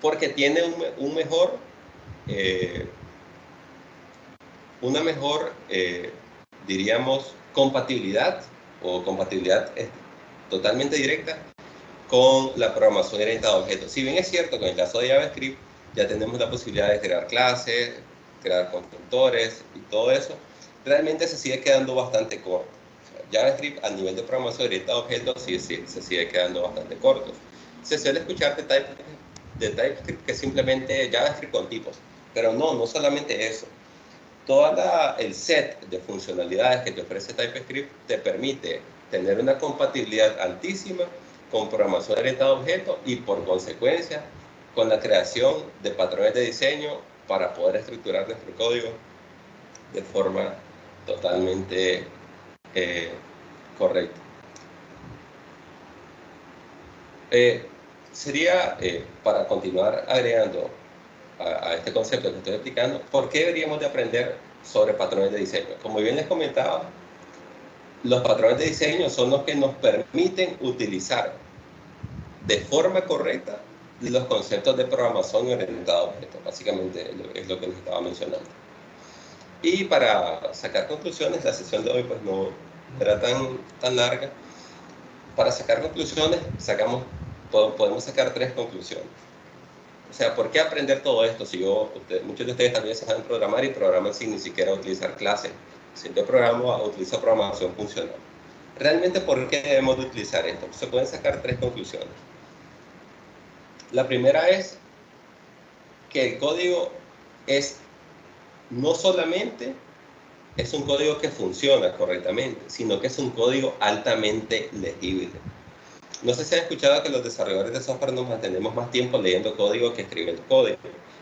porque tiene una mejor, diríamos, compatibilidad o compatibilidad totalmente directa con la programación orientada a objetos. Si bien es cierto que en el caso de JavaScript ya tenemos la posibilidad de crear clases, crear constructores y todo eso, realmente se sigue quedando bastante corto. O sea, JavaScript a nivel de programación orientada a objetos sí, se sigue quedando bastante corto. Se suele escuchar de TypeScript que es simplemente JavaScript con tipos, pero no solamente eso. Todo el set de funcionalidades que te ofrece TypeScript te permite tener una compatibilidad altísima con programación orientada a objetos y por consecuencia con la creación de patrones de diseño para poder estructurar nuestro código de forma totalmente correcta. Sería, para continuar agregando a este concepto que estoy explicando, ¿por qué deberíamos de aprender sobre patrones de diseño? Como bien les comentaba, los patrones de diseño son los que nos permiten utilizar de forma correcta los conceptos de programación orientada a objetos. Básicamente es lo que les estaba mencionando. Y para sacar conclusiones, la sesión de hoy pues no era tan larga. Para sacar conclusiones, podemos sacar 3 conclusiones. O sea, ¿por qué aprender todo esto si muchos de ustedes también saben programar y programan sin ni siquiera utilizar clases? Si yo utilizo programación funcional. ¿Realmente por qué debemos de utilizar esto? Se pueden sacar 3 conclusiones. La primera es que el código no solamente es un código que funciona correctamente, sino que es un código altamente legible. No sé si han escuchado que los desarrolladores de software nos mantenemos más tiempo leyendo código que escribiendo código.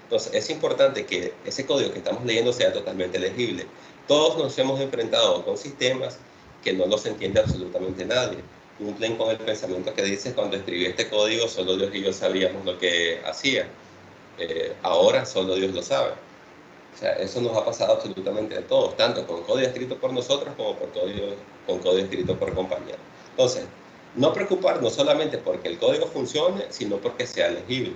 Entonces, es importante que ese código que estamos leyendo sea totalmente legible. Todos nos hemos enfrentado con sistemas que no los entiende absolutamente nadie. Cumplen con el pensamiento que dice: cuando escribí este código, solo Dios y yo sabíamos lo que hacía. Ahora solo Dios lo sabe. O sea, eso nos ha pasado absolutamente a todos, tanto con código escrito por nosotros como con código escrito por compañeros. Entonces, no preocuparnos solamente porque el código funcione, sino porque sea legible.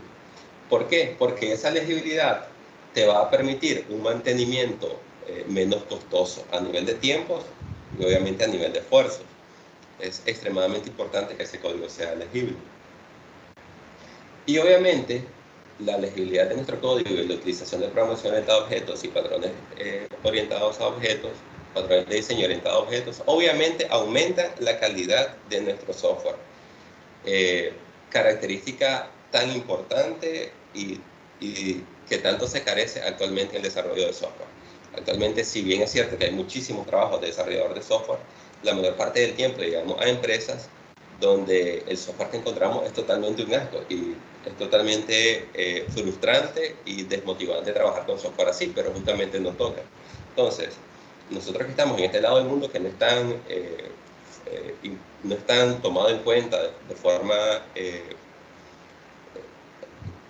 ¿Por qué? Porque esa legibilidad te va a permitir un mantenimiento menos costoso a nivel de tiempos y obviamente a nivel de esfuerzo. Es extremadamente importante que ese código sea legible. Y obviamente la legibilidad de nuestro código y la utilización de programación orientada a objetos y patrones orientados a objetos, patrones de diseño orientados a objetos, obviamente aumentan la calidad de nuestro software. Característica tan importante y que tanto se carece actualmente en el desarrollo de software. Actualmente, si bien es cierto que hay muchísimos trabajos de desarrollador de software, la mayor parte del tiempo llegamos a empresas donde el software que encontramos es totalmente un asco y es totalmente frustrante y desmotivante trabajar con software así, pero justamente nos toca. Entonces, nosotros que estamos en este lado del mundo que no están tomados en cuenta de forma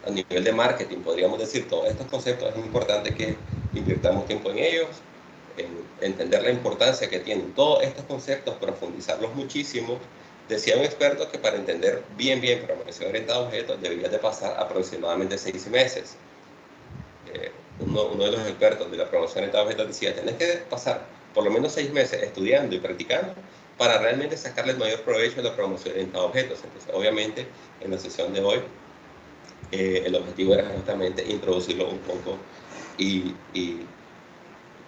a nivel de marketing, podríamos decir, todos estos conceptos, es importante que invirtamos tiempo en ellos, en entender la importancia que tienen todos estos conceptos, profundizarlos muchísimo. Decía un experto que para entender bien programación orientada a objetos deberías de pasar aproximadamente 6 meses. Uno de los expertos de la programación orientada a objetos decía, tenés que pasar por lo menos 6 meses estudiando y practicando para realmente sacarle el mayor provecho a la programación orientada a objetos. Entonces, obviamente, en la sesión de hoy, el objetivo era justamente introducirlo un poco y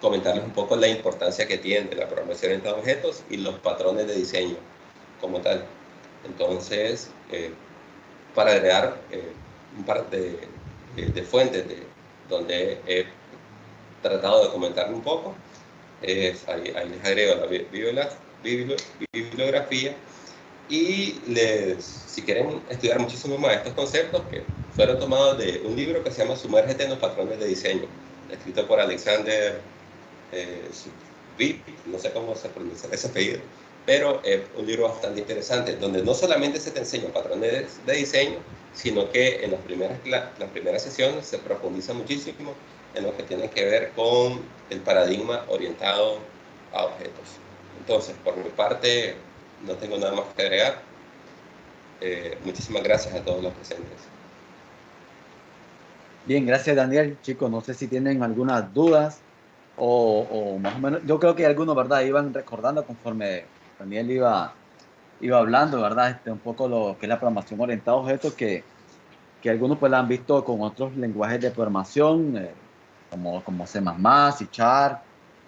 comentarles un poco la importancia que tiene la programación orientada a objetos y los patrones de diseño como tal. Entonces, para agregar un par de fuentes donde he tratado de comentar un poco, ahí les agrego la bibliografía y si quieren estudiar muchísimo más estos conceptos que fueron tomados de un libro que se llama Sumérgete en los patrones de diseño, escrito por Alexander Vip, no sé cómo se pronuncia ese apellido, pero es un libro bastante interesante, donde no solamente se te enseñan patrones de diseño, sino que en las primeras sesiones se profundiza muchísimo en lo que tiene que ver con el paradigma orientado a objetos. Entonces, por mi parte, no tengo nada más que agregar. Muchísimas gracias a todos los presentes. Bien, gracias Daniel. Chicos, no sé si tienen algunas dudas o más o menos, yo creo que algunos, ¿verdad? Iban recordando conforme Daniel iba hablando, ¿verdad? Un poco lo que es la programación orientada a objetos, que algunos pues la han visto con otros lenguajes de programación, como C++, C Sharp,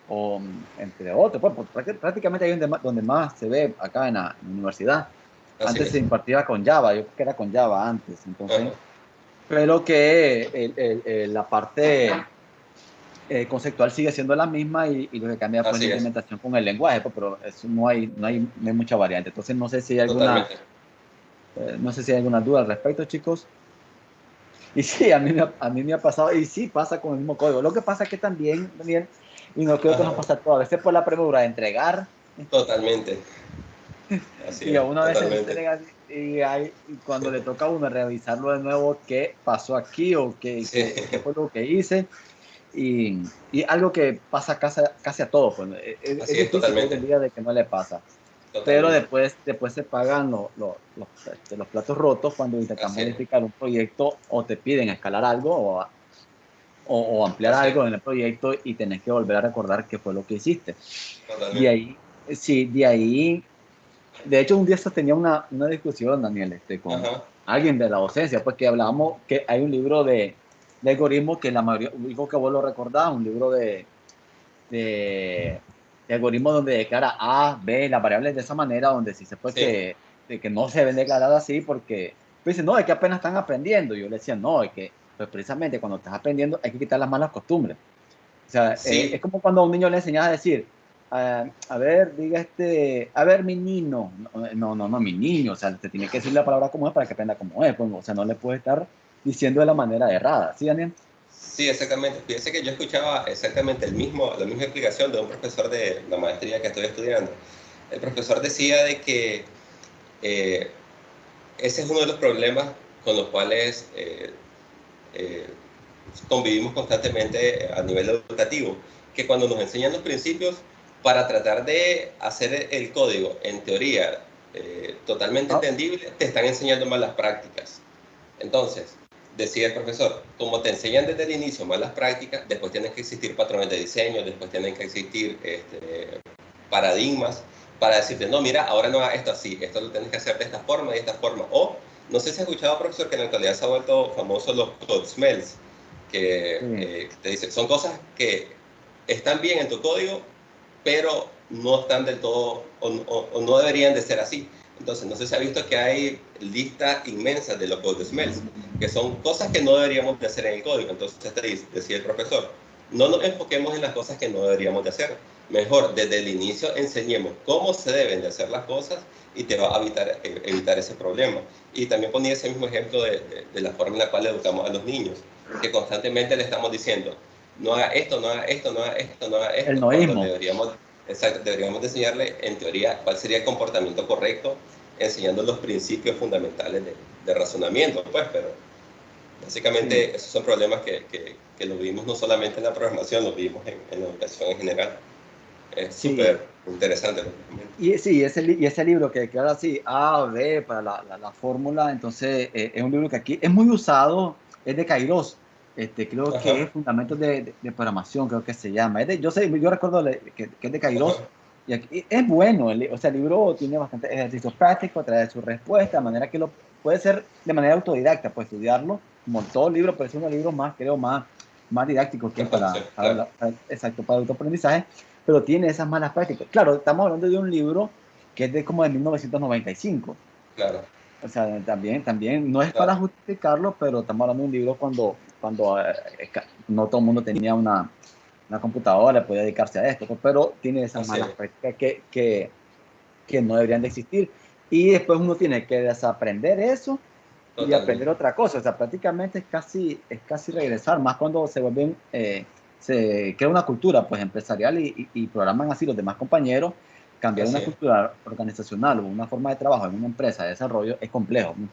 o entre otros. Pues, prácticamente ahí donde más se ve acá en la universidad. Así Antes es. se impartía con Java, yo creo que era con Java antes, entonces, Ajá. pero que la parte conceptual sigue siendo la misma y lo que cambia pues la Así es. implementación con el lenguaje, pues, pero eso no hay mucha variante. Entonces no sé si hay Totalmente. no sé si hay alguna duda al respecto, chicos. Y sí, a mí me ha pasado, y sí pasa con el mismo código. Lo que pasa es que también, Daniel, y no creo que nos Ajá. pasa todo, a veces por la premura de entregar, Totalmente. Así y es, a uno a veces totalmente. entrega y cuando le toca a uno revisarlo de nuevo, qué pasó aquí o Sí, qué fue lo que hice. Y algo que pasa casi a todos, pues, es así es, difícil que totalmente. alguien diga de que no le pasa. Pero Totalmente. después se pagan los platos rotos cuando intentas Así es. modificar un proyecto o te piden escalar algo o ampliar Así es. algo en el proyecto y tenés que volver a recordar qué fue lo que hiciste. De Totalmente. ahí, sí, de ahí, de hecho un día tenía una discusión, Daniel, con Ajá. alguien de la docencia, pues que hablábamos que hay un libro de algoritmos que la mayoría, digo que vos lo recordás, un libro de, de algoritmos donde declara A, B, las variables de esa manera, donde sí se puede Sí, que no se deben declarar así porque pues dice, no, es que apenas están aprendiendo. Yo le decía, no, es que pues precisamente cuando estás aprendiendo hay que quitar las malas costumbres. O sea, es sí, como cuando a un niño le enseñas a decir, a ver, diga a ver, mi niño. No, mi niño. O sea, te tiene que decir la palabra como es para que aprenda como es. Pues, o sea, no le puedes estar diciendo de la manera errada. ¿Sí, Daniel? sí, exactamente. Fíjese que yo escuchaba exactamente la misma explicación de un profesor de la maestría que estoy estudiando. El profesor decía de que eh, ese es uno de los problemas con los cuales eh, convivimos constantemente a nivel educativo, que cuando nos enseñan los principios, para tratar de hacer el código, en teoría, totalmente entendible, te están enseñando malas prácticas. Entonces, decía el profesor, como te enseñan desde el inicio malas prácticas, después tienen que existir patrones de diseño, después tienen que existir paradigmas para decirte, no, mira, ahora no hagas esto así, esto lo tienes que hacer de esta forma y de esta forma. O, no sé si has escuchado, profesor, que en la actualidad se ha vuelto famoso los code smells, que te dicen, son cosas que están bien en tu código, pero no están del todo, o no deberían de ser así. Entonces, no sé si ha visto que hay listas inmensas de los code smells, que son cosas que no deberíamos de hacer en el código. Entonces, decía el profesor, no nos enfoquemos en las cosas que no deberíamos de hacer. Mejor, desde el inicio, enseñemos cómo se deben de hacer las cosas y te va a evitar ese problema. Y también ponía ese mismo ejemplo de la forma en la cual educamos a los niños, que constantemente le estamos diciendo, no haga esto, no haga esto, no haga esto, no haga El esto, cuando noísmo. deberíamos de enseñarle, en teoría, cuál sería el comportamiento correcto, enseñando los principios fundamentales de razonamiento, pues, pero Sí. básicamente esos son problemas que lo vimos no solamente en la programación, lo vimos en la educación en general. Es Sí, súper interesante. y sí, y ese libro que ahora sí, A, B, para la fórmula, entonces es un libro que aquí es muy usado, es de Kairos, creo que Ajá, es Fundamentos de Programación, creo que se llama. Yo recuerdo que es de Kairos, ajá, y es bueno, o sea, el libro tiene bastante ejercicios prácticos, trae su respuesta, de manera que lo puede ser de manera autodidacta, pues estudiarlo, como todo libro, pero es uno de los libros más, creo, más didácticos que hay bastante, sí, claro. exacto, para autoaprendizaje, pero tiene esas malas prácticas. Claro, estamos hablando de un libro que es de como de 1995. Claro. O sea, también no es para Ah, justificarlo, pero estamos hablando de un libro cuando no todo el mundo tenía una computadora, podía dedicarse a esto, pues, pero tiene esas así malas es, prácticas que no deberían de existir. Y después uno tiene que desaprender eso y aprender totalmente. otra cosa. O sea, prácticamente es casi regresar, más cuando se crea una cultura pues empresarial y programan así los demás compañeros. Cambiar Así una es. cultura organizacional o una forma de trabajo en una empresa de desarrollo es complejo, ¿no?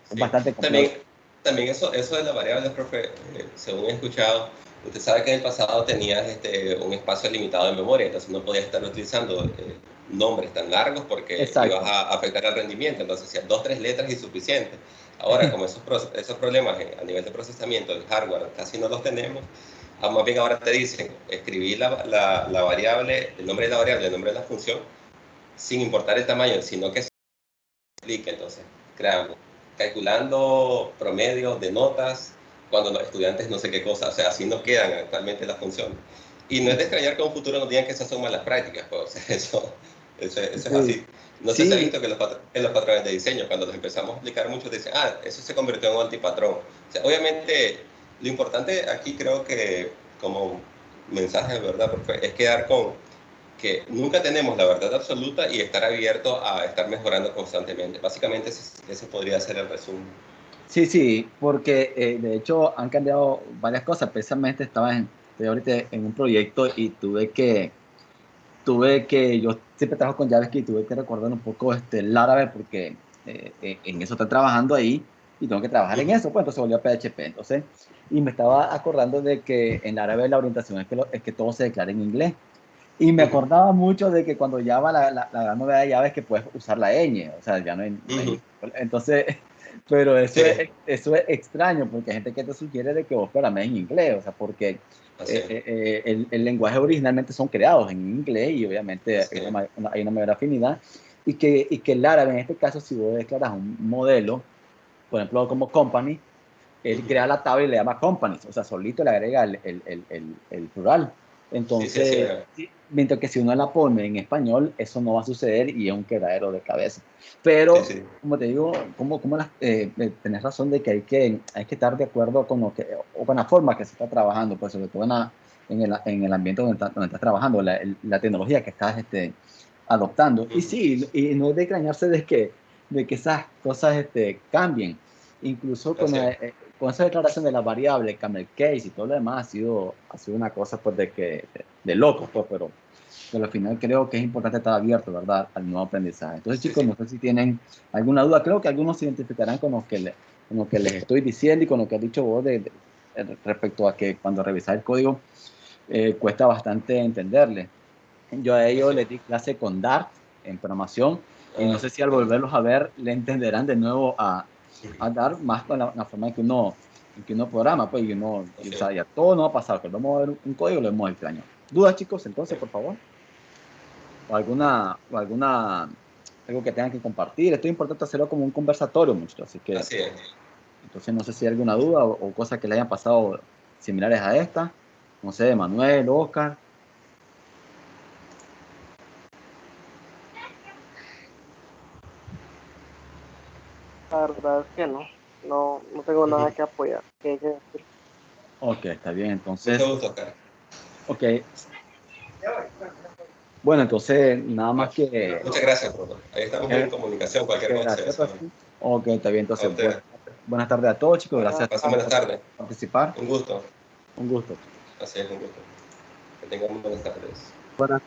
Es Sí. bastante complejo. También eso de las variables, profe, según he escuchado, usted sabe que en el pasado tenías un espacio limitado de memoria, entonces no podías estar utilizando nombres tan largos porque ibas Exacto. a afectar el rendimiento, entonces hacías 2 o 3 letras y suficiente. Ahora, como esos problemas a nivel de procesamiento del hardware casi no los tenemos, más bien ahora te dicen, escribir la variable, el nombre de la variable, el nombre de la función, sin importar el tamaño, sino que explique. Entonces, creamos, calculando promedios de notas cuando los estudiantes no sé qué cosa, o sea, así no quedan actualmente las funciones. Y no es de extrañar que en un futuro nos digan que esas son malas prácticas, pues, o sea, eso es Sí, así. No sé si ha sí, visto que en los patrones de diseño, cuando los empezamos a explicar, muchos dicen, ah, eso se convirtió en un antipatrón. O sea, obviamente, lo importante aquí creo que, como mensaje, ¿verdad? Porque es quedar con que nunca tenemos la verdad absoluta y estar abierto a estar mejorando constantemente. Básicamente ese podría ser el resumen. sí, sí, porque de hecho han cambiado varias cosas. Precisamente estoy ahorita en un proyecto y yo siempre trabajo con JavaScript y tuve que recordar un poco el Laravel porque en eso estoy trabajando ahí y tengo que trabajar en eso, pues entonces volvió a PHP. Entonces, y me estaba acordando de que en Laravel la orientación es que todo se declara en inglés. Y me acordaba mucho de que cuando Java, la gran novedad de Java es que puedes usar la ñ, o sea, ya no hay. Entonces, pero Sí, eso es extraño porque hay gente que te sugiere de que vos programes en inglés, o sea, porque así es, el lenguaje originalmente son creados en inglés y obviamente así es. hay una mayor afinidad. Y que el árabe, en este caso, si vos declaras un modelo, por ejemplo, como company, él crea la tabla y le llama companies, o sea, solito le agrega el plural. Sí, sí, así Entonces, es. sí, mientras que si uno la pone en español, eso no va a suceder y es un quebradero de cabeza. Pero, Sí, sí. como te digo, tenés razón de que hay que estar de acuerdo con o con la forma que se está trabajando, pues sobre todo en el ambiente donde estás trabajando, la tecnología que estás adoptando. Y sí, y no es de extrañarse de que esas cosas cambien. Incluso con, Así es. con esa declaración de las variables, camel case y todo lo demás ha sido una cosa pues de locos, pues, pero al final creo que es importante estar abierto, ¿verdad?, al nuevo aprendizaje. Entonces, Sí, chicos, sí. no sé si tienen alguna duda. Creo que algunos se identificarán con lo que les estoy diciendo y con lo que has dicho vos respecto a que cuando revisas el código cuesta bastante entenderle. Yo a ellos Así es. les di clase con Dart en programación Y no sé si al volverlos a ver le entenderán de nuevo a dar más con la forma en que uno programa, pues, y uno, o sea, ya todo no va a pasar, pero vamos a ver un código, lo vemos el año. ¿Dudas, chicos, entonces, por favor? O algo que tengan que compartir. Esto es importante hacerlo como un conversatorio, muchachos, así que, Así es. entonces no sé si hay alguna duda o cosas que le hayan pasado similares a esta. No sé, Manuel, Oscar. La verdad es que no tengo nada que apoyar. Que decir. Ok, está bien, entonces. Mucho gusto, Oscar. Ok. Bueno, entonces, nada más que... Muchas gracias, profe. Ahí estamos en comunicación, cualquier cosa. Gracias, pues. Ok, está bien, A entonces, usted. buenas tardes a todos, chicos, gracias Pasen buenas tardes. por participar. Un gusto. Un gusto. Así es, un gusto. Que tengan buenas tardes. Buenas